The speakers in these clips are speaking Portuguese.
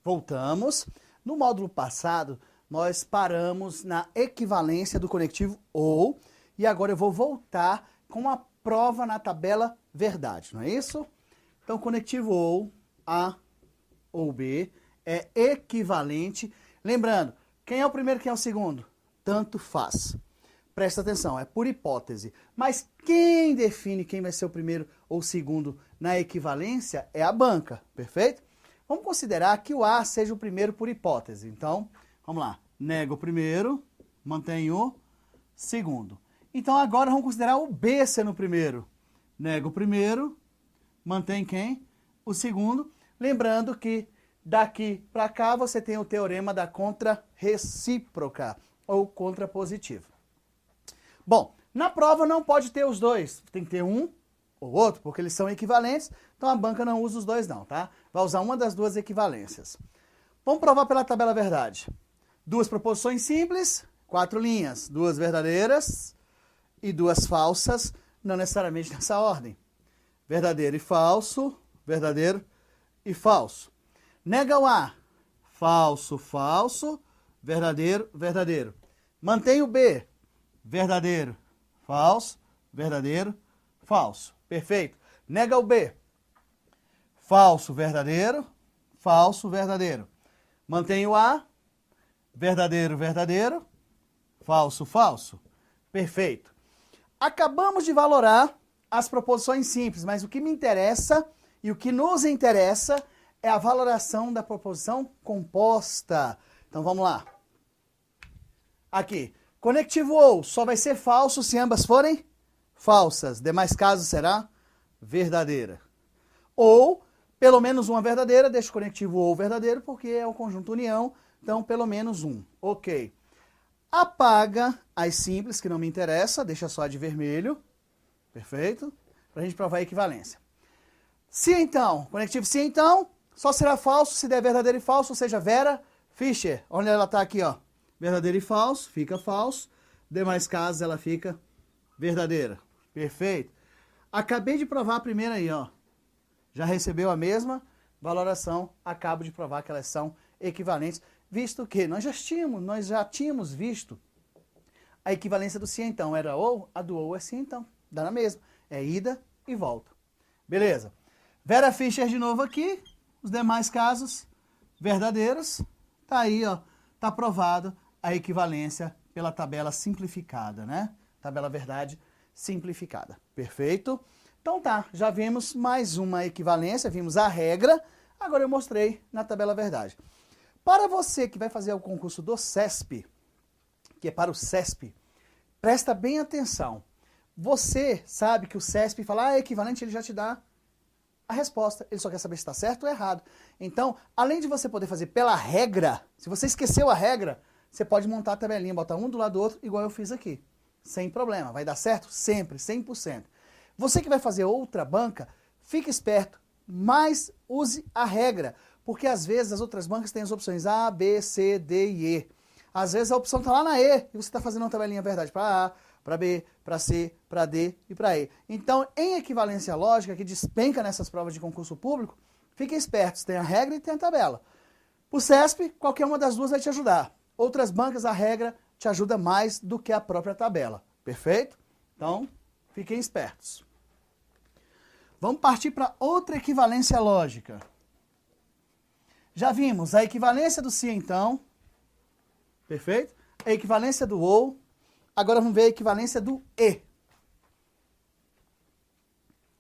Voltamos. No módulo passado, nós paramos na equivalência do conectivo ou, e agora eu vou voltar com a prova na tabela verdade, não é isso? Então, conectivo ou, A ou B, é equivalente. Lembrando, quem é o primeiro e quem é o segundo? Tanto faz. Presta atenção, é por hipótese. Mas quem define quem vai ser o primeiro ou o segundo na equivalência é a banca, perfeito? Vamos considerar que o A seja o primeiro por hipótese. Então, vamos lá. Nego o primeiro, mantenho o segundo. Então, agora vamos considerar o B sendo o primeiro. Nego o primeiro, mantém quem? O segundo. Lembrando que daqui para cá você tem o teorema da contrarrecíproca ou contrapositiva. Bom, na prova não pode ter os dois. Tem que ter um ou outro, porque eles são equivalentes. Então a banca não usa os dois não, tá? Vai usar uma das duas equivalências. Vamos provar pela tabela verdade. Duas proposições simples, 4 linhas. 2 verdadeiras e 2 falsas, não necessariamente nessa ordem. Verdadeiro e falso, verdadeiro e falso. Nega o A. Falso, falso, verdadeiro, verdadeiro. Mantém o B. Verdadeiro, falso, verdadeiro, falso. Perfeito. Nega o B. Falso, verdadeiro, falso, verdadeiro. Mantém o A. Verdadeiro, verdadeiro, falso, falso. Perfeito. Acabamos de valorar as proposições simples, mas o que me interessa e o que nos interessa é a valoração da proposição composta. Então vamos lá. Aqui. Conectivo ou só vai ser falso se ambas forem falsas. Demais casos será verdadeira. Ou, pelo menos uma verdadeira, deixa o conectivo ou verdadeiro, porque é o conjunto união, então pelo menos um. Ok. Apaga as simples, que não me interessa, deixa só a de vermelho. Perfeito? Para a gente provar a equivalência. Se então, conectivo se então, só será falso se der verdadeiro e falso, ou seja, Vera Fischer. Onde ela está aqui, ó. Verdadeiro e falso, fica falso. Demais casos, ela fica verdadeira. Perfeito. Acabei de provar a primeira aí, ó. Já recebeu a mesma valoração. Acabo de provar que elas são equivalentes, visto que nós já tínhamos visto a equivalência do se então. Era ou, a do ou é se então. Dá na mesma. É ida e volta. Beleza. Vera Fischer de novo aqui. Os demais casos verdadeiros. Tá aí, ó. Tá provado a equivalência pela tabela simplificada, né? Tabela verdade simplificada. Perfeito? Então tá, já vimos mais uma equivalência, vimos a regra, agora eu mostrei na tabela verdade. Para você que vai fazer o concurso do CESP, que é para o CESP, presta bem atenção. Você sabe que o CESP fala, é equivalente, ele já te dá a resposta. Ele só quer saber se está certo ou errado. Então, além de você poder fazer pela regra, se você esqueceu a regra, você pode montar a tabelinha, botar um do lado do outro, igual eu fiz aqui. Sem problema. Vai dar certo? Sempre, 100%. Você que vai fazer outra banca, fique esperto, mas use a regra. Porque às vezes as outras bancas têm as opções A, B, C, D e E. Às vezes a opção está lá na E e você está fazendo uma tabelinha verdade para A, para B, para C, para D e para E. Então, em equivalência lógica, que despenca nessas provas de concurso público, fiquem espertos, tem a regra e tem a tabela. O CESP, qualquer uma das duas vai te ajudar. Outras bancas, a regra te ajuda mais do que a própria tabela. Perfeito? Então, fiquem espertos. Vamos partir para outra equivalência lógica. Já vimos a equivalência do se então. Perfeito? A equivalência do ou. Agora vamos ver a equivalência do e.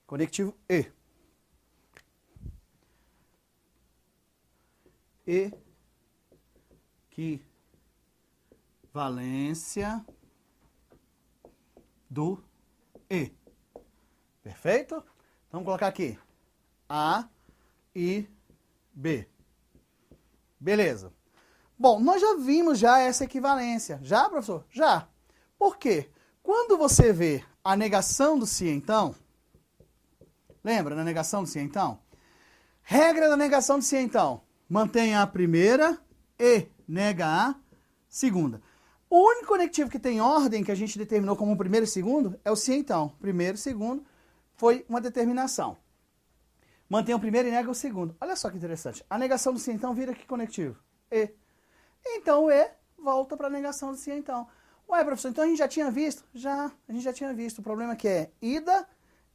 Conectivo e. Equivalência do e. Perfeito? Vamos colocar aqui A e B. Beleza. Bom, nós já vimos essa equivalência. Já, professor? Já. Por quê? Quando você vê a negação do se então, lembra da negação do se então? Regra da negação do se então. Mantenha a primeira e nega a segunda. O único conectivo que tem ordem, que a gente determinou como primeiro e segundo, é o se então. Primeiro e segundo foi uma determinação. Mantém o primeiro e nega o segundo. Olha só que interessante. A negação do se então vira que conectivo? E. Então o E volta para a negação do se então. Ué, professor, então a gente já tinha visto? Já, a gente já tinha visto. O problema é que é ida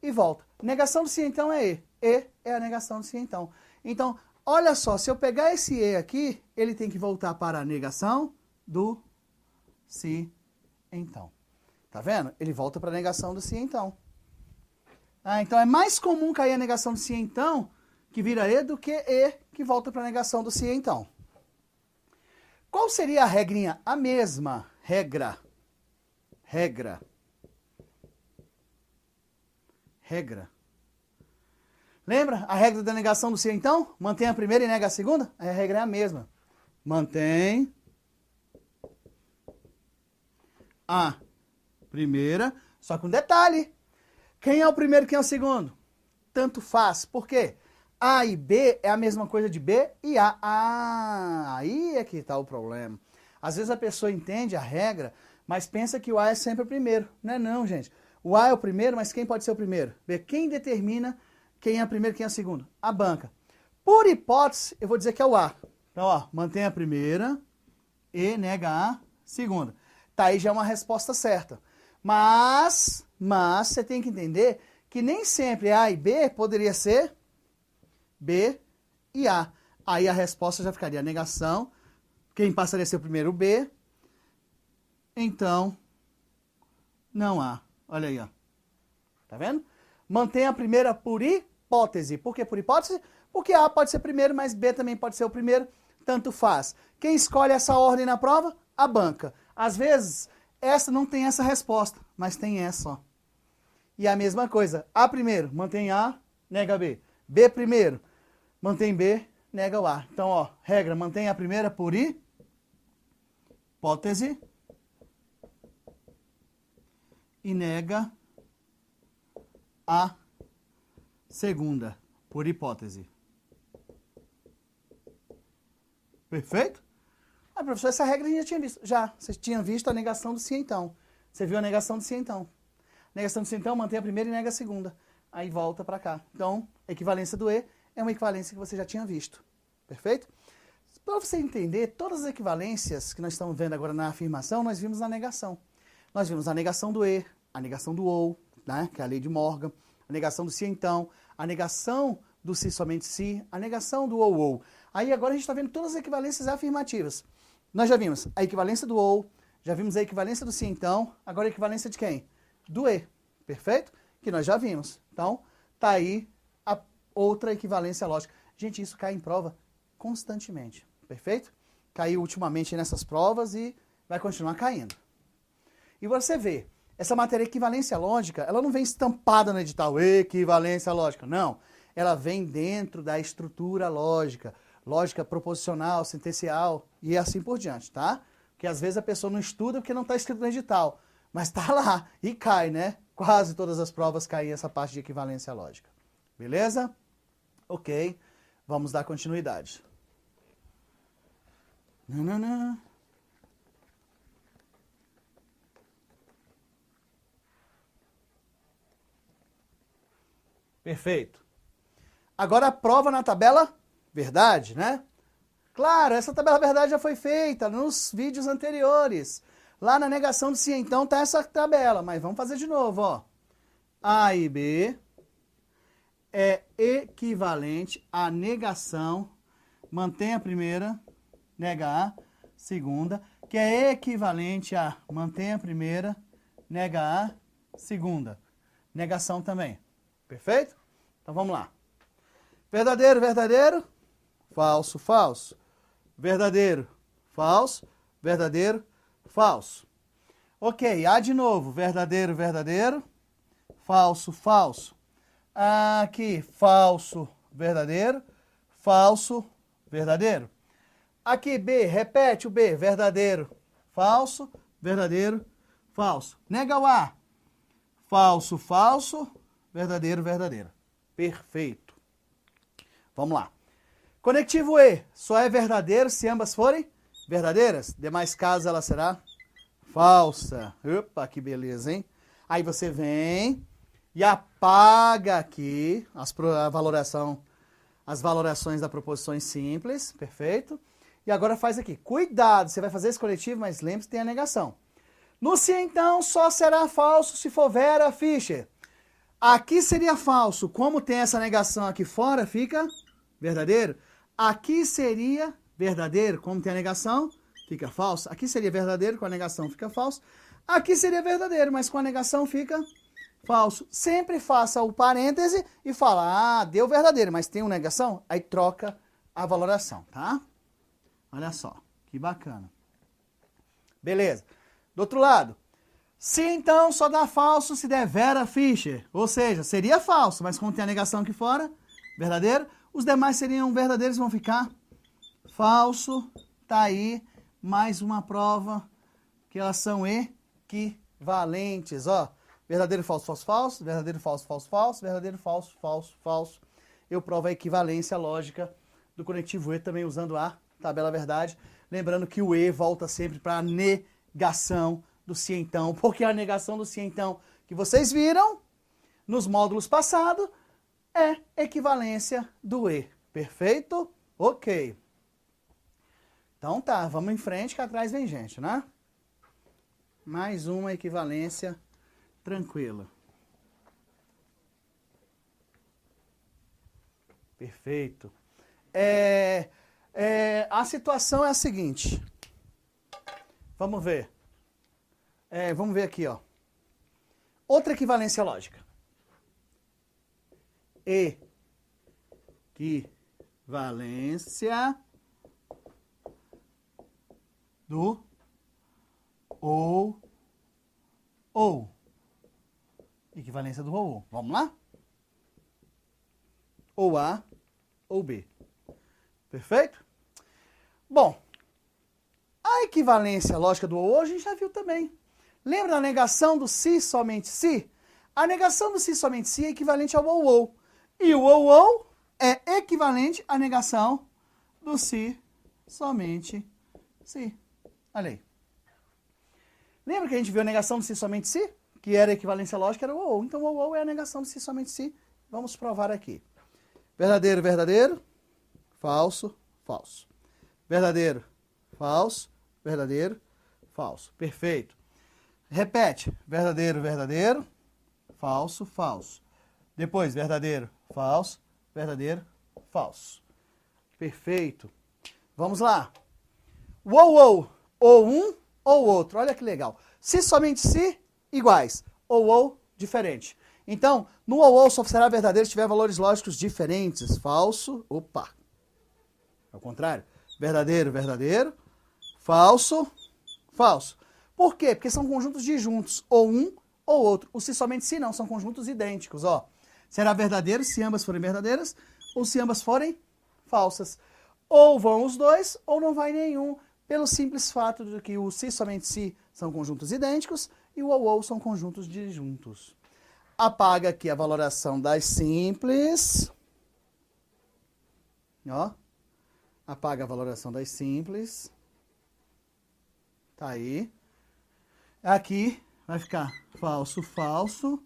e volta. Negação do se então é E. E é a negação do se então. Então, olha só, se eu pegar esse E aqui, ele tem que voltar para a negação do se então. Tá vendo? Ele volta para a negação do se então. Ah, então é mais comum cair a negação do se então, que vira E, do que E, que volta para a negação do se então. Qual seria a regrinha? A mesma regra. Regra. Lembra a regra da negação do se então? Mantém a primeira e nega a segunda? A regra é a mesma. Mantém a primeira, só com detalhe. Quem é o primeiro e quem é o segundo? Tanto faz. Por quê? A e B é a mesma coisa de B e A. Ah, aí é que está o problema. Às vezes a pessoa entende a regra, mas pensa que o A é sempre o primeiro. Não é não, gente. O A é o primeiro, mas quem pode ser o primeiro? B. Quem determina quem é o primeiro e quem é o segundo? A banca. Por hipótese, eu vou dizer que é o A. Então, ó, mantém a primeira e nega a segunda. Tá, aí já é uma resposta certa. Mas você tem que entender que nem sempre A e B poderia ser B e A. Aí a resposta já ficaria negação. Quem passaria a ser o primeiro? B. Então, não há. Olha aí, ó. Tá vendo? Mantém a primeira por hipótese. Por que por hipótese? Porque A pode ser primeiro, mas B também pode ser o primeiro. Tanto faz. Quem escolhe essa ordem na prova? A banca. Às vezes, essa não tem essa resposta, mas tem essa, ó. E a mesma coisa. A primeiro, mantém A, nega B. B primeiro, mantém B, nega o A. Então, ó, regra, mantém a primeira por hipótese e nega a segunda por hipótese. Perfeito? Ah, professor, essa regra a gente já tinha visto. Já, você tinha visto a negação do se então. Você viu a negação do se então. Negação do se então, mantém a primeira e nega a segunda. Aí volta para cá. Então, a equivalência do E é uma equivalência que você já tinha visto. Perfeito? Para você entender, todas as equivalências que nós estamos vendo agora na afirmação, nós vimos na negação. Nós vimos a negação do E, a negação do ou, né, que é a lei de Morgan, a negação do se então, a negação do se somente se, a negação do ou. Aí agora a gente está vendo todas as equivalências afirmativas. Nós já vimos a equivalência do ou, já vimos a equivalência do se então, agora a equivalência de quem? Do E, perfeito? Que nós já vimos. Então, tá aí a outra equivalência lógica. Gente, isso cai em prova constantemente, perfeito? Caiu ultimamente nessas provas e vai continuar caindo. E você vê, essa matéria equivalência lógica, ela não vem estampada no edital, equivalência lógica, não. Ela vem dentro da estrutura lógica, lógica proposicional, sentencial e assim por diante, tá? Porque às vezes a pessoa não estuda porque não está escrito no edital, mas está lá e cai, né? Quase todas as provas caem essa parte de equivalência lógica. Beleza? Ok, vamos dar continuidade. Nanana. Perfeito. Agora a prova na tabela verdade, né? Claro, essa tabela verdade já foi feita nos vídeos anteriores. Lá na negação do se então tá essa tabela, mas vamos fazer de novo, ó. A e B é equivalente à negação, mantém a primeira, nega a segunda, que é equivalente a mantém a primeira, nega a segunda. Negação também. Perfeito? Então vamos lá. Verdadeiro, verdadeiro. Falso, falso. Verdadeiro, falso. Verdadeiro, falso. Ok, A de novo. Verdadeiro, verdadeiro. Falso, falso. Aqui, falso, verdadeiro. Falso, verdadeiro. Aqui, B, repete o B. Verdadeiro, falso. Verdadeiro, falso. Nega o A. Falso, falso. Verdadeiro, verdadeiro. Perfeito. Vamos lá. Conectivo E só é verdadeiro se ambas forem verdadeiras. Demais casos ela será falsa. Opa, que beleza, hein? Aí você vem E apaga aqui as valorações das proposições simples, perfeito? E agora faz aqui. Cuidado, você vai fazer esse coletivo, mas lembre-se que tem a negação. No se, então, só será falso se for Vera Fischer. Aqui seria falso. Como tem essa negação aqui fora, fica verdadeiro. Aqui seria verdadeiro. Como tem a negação, fica falso. Aqui seria verdadeiro, com a negação fica falso. Aqui seria verdadeiro, mas com a negação fica falso. Sempre faça o parêntese e fala, deu verdadeiro, mas tem uma negação, aí troca a valoração, tá? Olha só, que bacana. Beleza. Do outro lado, se então só dá falso se der Vera Fischer, ou seja, seria falso, mas como tem a negação aqui fora, verdadeiro, os demais seriam verdadeiros, vão ficar falso, tá aí, mais uma prova que elas são equivalentes, ó. Verdadeiro, falso, falso, falso, verdadeiro, falso, falso, falso, verdadeiro, falso, falso, falso. Eu provo a equivalência lógica do conectivo E também usando a tabela verdade. Lembrando que o E volta sempre para a negação do se então, porque a negação do se então que vocês viram nos módulos passados é equivalência do E. Perfeito? Ok. Então tá, vamos em frente que atrás vem gente, né? Mais uma equivalência tranquila. Perfeito. A situação é a seguinte. Vamos ver. Vamos ver aqui, ó. Outra equivalência lógica. Equivalência do ou. Equivalência do ou. Vamos lá? Ou A ou B. Perfeito? Bom, a equivalência lógica do ou a gente já viu também. Lembra da negação do se, somente se? A negação do se, somente se é equivalente ao ou. E o ou é equivalente à negação do se, somente se. Olha aí. Lembra que a gente viu a negação do se, somente se? Que era a equivalência lógica, era o ou. Então, o ou é a negação do se, somente se. Vamos provar aqui. Verdadeiro, verdadeiro. Falso, falso. Verdadeiro, falso. Verdadeiro, falso. Perfeito. Repete. Verdadeiro, verdadeiro. Falso, falso. Depois, verdadeiro, falso. Verdadeiro, falso. Perfeito. Vamos lá. Ou um ou outro. Olha que legal. Se, somente se, iguais. Ou diferente. Então, no ou só será verdadeiro se tiver valores lógicos diferentes. Falso, opa. Ao contrário. Verdadeiro, verdadeiro. Falso, falso. Por quê? Porque são conjuntos disjuntos. Ou um ou outro. O se, somente se não. São conjuntos idênticos, ó. Será verdadeiro se ambas forem verdadeiras ou se ambas forem falsas. Ou vão os dois ou não vai nenhum. Pelo simples fato de que o se, somente se são conjuntos idênticos e o ou são conjuntos disjuntos. Apaga aqui a valoração das simples. Ó. Apaga a valoração das simples. Tá aí. Aqui vai ficar falso, falso.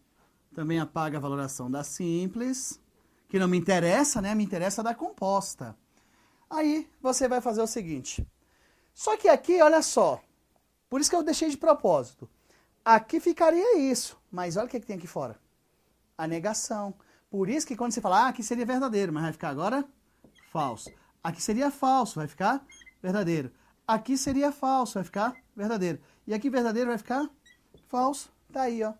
Também apaga a valoração da simples. Que não me interessa, né? Me interessa da composta. Aí você vai fazer o seguinte. Só que aqui, olha só. Por isso que eu deixei de propósito. Aqui ficaria isso. Mas olha o que tem aqui fora. A negação. Por isso que quando você fala, aqui seria verdadeiro, mas vai ficar agora falso. Aqui seria falso, vai ficar verdadeiro. Aqui seria falso, vai ficar verdadeiro. E aqui verdadeiro vai ficar falso. Tá aí, ó.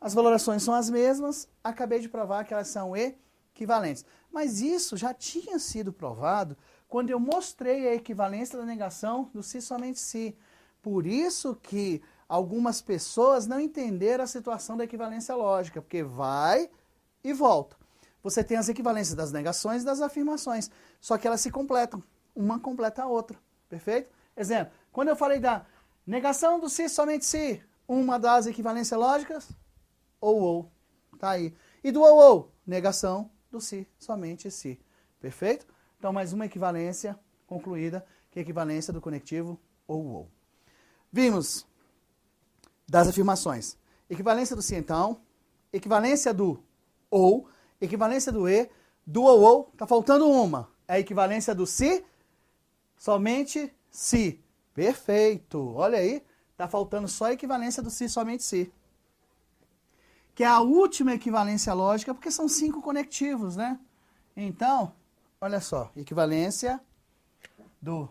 As valorações são as mesmas. Acabei de provar que elas são equivalentes. Mas isso já tinha sido provado quando eu mostrei a equivalência da negação do se, somente se. Por isso que algumas pessoas não entenderam a situação da equivalência lógica, porque vai e volta. Você tem as equivalências das negações e das afirmações, só que elas se completam. Uma completa a outra, perfeito? Exemplo, quando eu falei da negação do se, somente se, uma das equivalências lógicas, ou, tá aí. E do ou, negação do se, somente se, perfeito? Então, mais uma equivalência concluída, que é a equivalência do conectivo ou. Vimos das afirmações. Equivalência do se, então, equivalência do ou, equivalência do e, do ou, tá faltando uma. É a equivalência do se, somente se. Perfeito. Olha aí, tá faltando só a equivalência do se, somente se. Que é a última equivalência lógica, porque são 5 conectivos, né? Então, olha só, equivalência do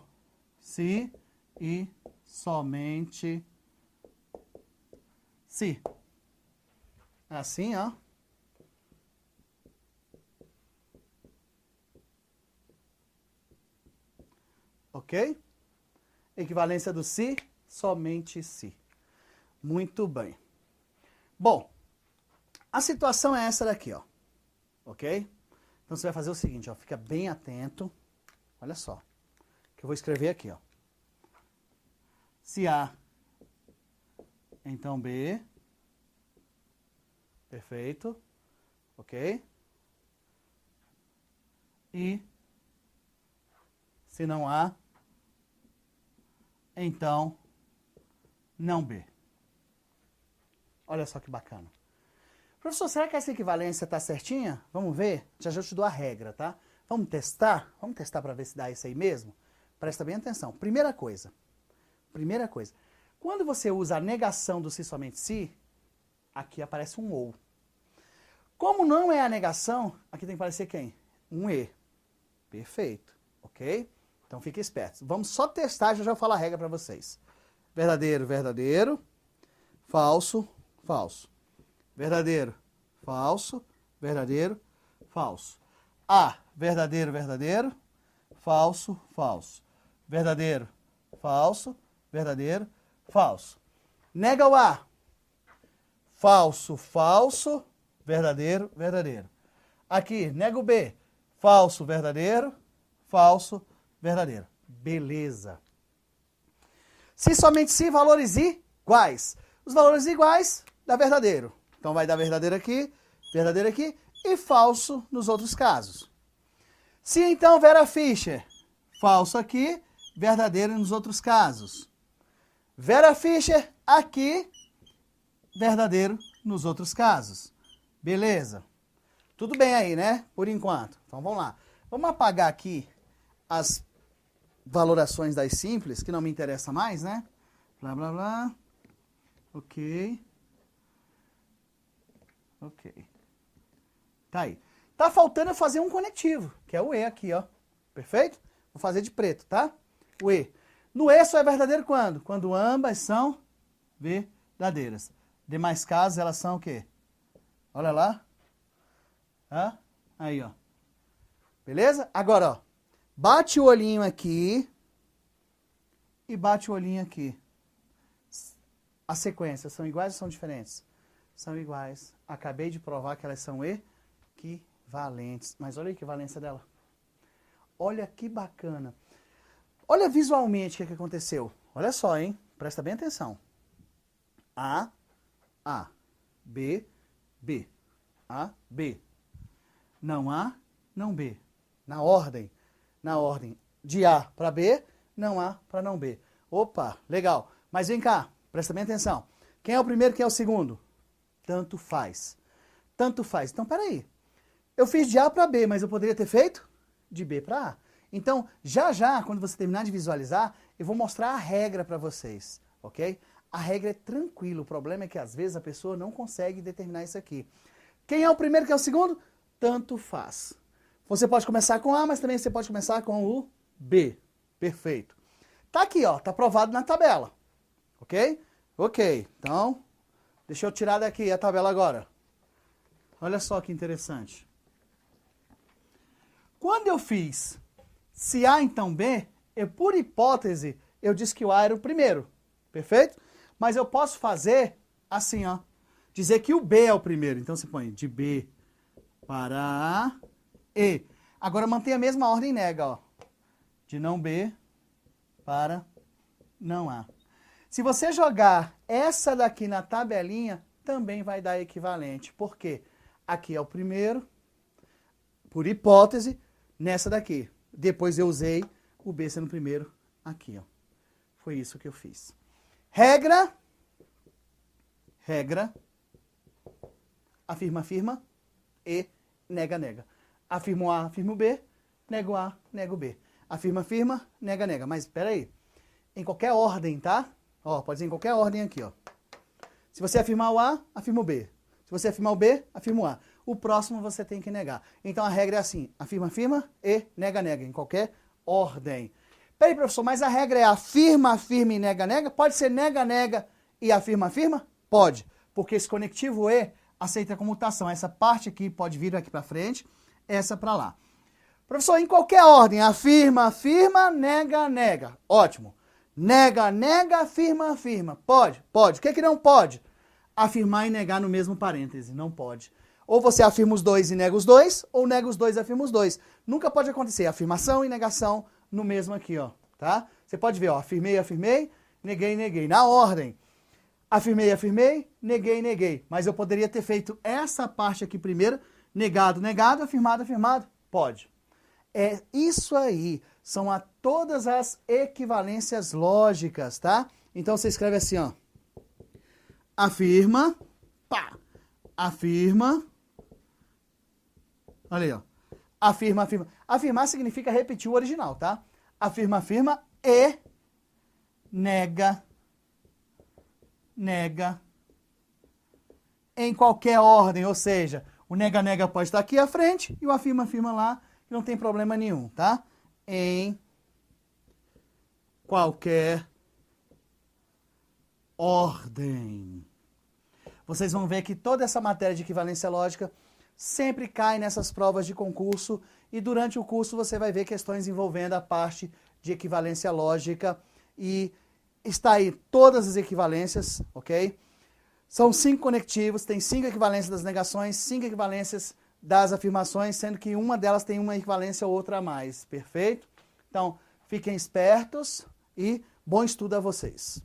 se e somente se. Assim, ó. Ok? Equivalência do se, somente se. Muito bem. Bom, a situação é essa daqui, ó. Ok? Então você vai fazer o seguinte, ó. Fica bem atento. Olha só. Que eu vou escrever aqui, ó. Se A, então B. Perfeito. Ok? E se não A, então não B. Olha só que bacana. Professor, será que essa equivalência está certinha? Vamos ver? Já eu te dou a regra, tá? Vamos testar? Vamos testar para ver se dá isso aí mesmo? Presta bem atenção. Primeira coisa. Quando você usa a negação do se somente se, aqui aparece um ou. Como não é a negação, aqui tem que aparecer quem? Um e. Perfeito. Ok? Então fique esperto. Vamos só testar, já eu falo a regra para vocês. Verdadeiro, verdadeiro. Falso, falso. Verdadeiro, falso, verdadeiro, falso. A, verdadeiro, verdadeiro, falso, falso. Verdadeiro, falso, verdadeiro, falso. Nega o A. Falso, falso, verdadeiro, verdadeiro. Aqui, nega o B. Falso, verdadeiro, falso, verdadeiro. Beleza. Se somente se, valores iguais. Os valores iguais dá verdadeiro. Então vai dar verdadeiro aqui e falso nos outros casos. Se então Vera Fischer, falso aqui, verdadeiro nos outros casos. Vera Fischer aqui, verdadeiro nos outros casos. Beleza? Tudo bem aí, né? Por enquanto. Então vamos lá. Vamos apagar aqui as valorações das simples, que não me interessa mais, né? Blá, blá, blá. Ok. Ok. Tá aí. Tá faltando eu fazer um conectivo, que é o E aqui, ó. Perfeito? Vou fazer de preto, tá? O E. No E só é verdadeiro quando? Quando ambas são verdadeiras. Demais casos, elas são o quê? Olha lá. Ah, aí, ó. Beleza? Agora, ó. Bate o olhinho aqui e bate o olhinho aqui. As sequências são iguais ou são diferentes? São iguais. Acabei de provar que elas são equivalentes. Mas olha a equivalência dela. Olha que bacana. Olha visualmente o que aconteceu. Olha só, hein? Presta bem atenção. A, B, B. A, B. Não A, não B. Na ordem de A para B, não A para não B. Opa, legal. Mas vem cá, presta bem atenção. Quem é o primeiro, quem é o segundo? Tanto faz. Tanto faz. Então, peraí. Eu fiz de A para B, mas eu poderia ter feito de B para A. Então, já, quando você terminar de visualizar, eu vou mostrar a regra para vocês, ok? A regra é tranquila. O problema é que, às vezes, a pessoa não consegue determinar isso aqui. Quem é o primeiro, quem é o segundo? Tanto faz. Você pode começar com A, mas também você pode começar com o B. Perfeito. Tá aqui, ó. Tá provado na tabela. Ok? Ok. Então, deixa eu tirar daqui a tabela agora. Olha só que interessante. Quando eu fiz se A, então B, por hipótese, eu disse que o A era o primeiro. Perfeito? Mas eu posso fazer assim, ó. Dizer que o B é o primeiro. Então, você põe de B para A, E. Agora, mantém a mesma ordem e nega, ó. De não B para não A. Se você jogar essa daqui na tabelinha, também vai dar equivalente. Por quê? Aqui é o primeiro, por hipótese, nessa daqui. Depois eu usei o B sendo o primeiro aqui, ó. Foi isso que eu fiz. Regra. afirma, afirma e nega, nega. Afirmo A, afirmo B, nego A, nego B. Afirma, afirma, nega, nega. Mas espera aí. Em qualquer ordem, tá? Ó, pode ser em qualquer ordem aqui, ó. Se você afirmar o A, afirma o B. Se você afirmar o B, afirma o A. O próximo você tem que negar. Então a regra é assim, afirma, afirma e nega, nega, em qualquer ordem. Peraí, professor, mas a regra é afirma, afirma e nega, nega? Pode ser nega, nega e afirma, afirma? Pode, porque esse conectivo E aceita a comutação. Essa parte aqui pode vir aqui para frente, essa para lá. Professor, em qualquer ordem, afirma, afirma, nega, nega. Ótimo. Nega, nega, afirma, afirma. Pode? Pode. O que é que não pode? Afirmar e negar no mesmo parêntese. Não pode. Ou você afirma os dois e nega os dois, ou nega os dois e afirma os dois. Nunca pode acontecer afirmação e negação no mesmo aqui, ó. Tá? Você pode ver, ó. Afirmei, afirmei, neguei, neguei. Na ordem. Afirmei, afirmei, neguei, neguei. Mas eu poderia ter feito essa parte aqui primeiro. Negado, negado, afirmado, afirmado. Pode. É isso aí. São todas as equivalências lógicas, tá? Então você escreve assim, ó. Afirma, pá. Afirma. Olha aí, ó. Afirma, afirma. Afirmar significa repetir o original, tá? Afirma, afirma e nega, nega. Em qualquer ordem, ou seja, o nega, nega pode estar aqui à frente e o afirma, afirma lá, que não tem problema nenhum, tá? Em qualquer ordem. Vocês vão ver que toda essa matéria de equivalência lógica sempre cai nessas provas de concurso e durante o curso você vai ver questões envolvendo a parte de equivalência lógica e está aí todas as equivalências, ok? São 5 conectivos, tem 5 equivalências das negações, 5 equivalências das afirmações, sendo que uma delas tem uma equivalência ou outra a mais, perfeito? Então, fiquem espertos e bom estudo a vocês.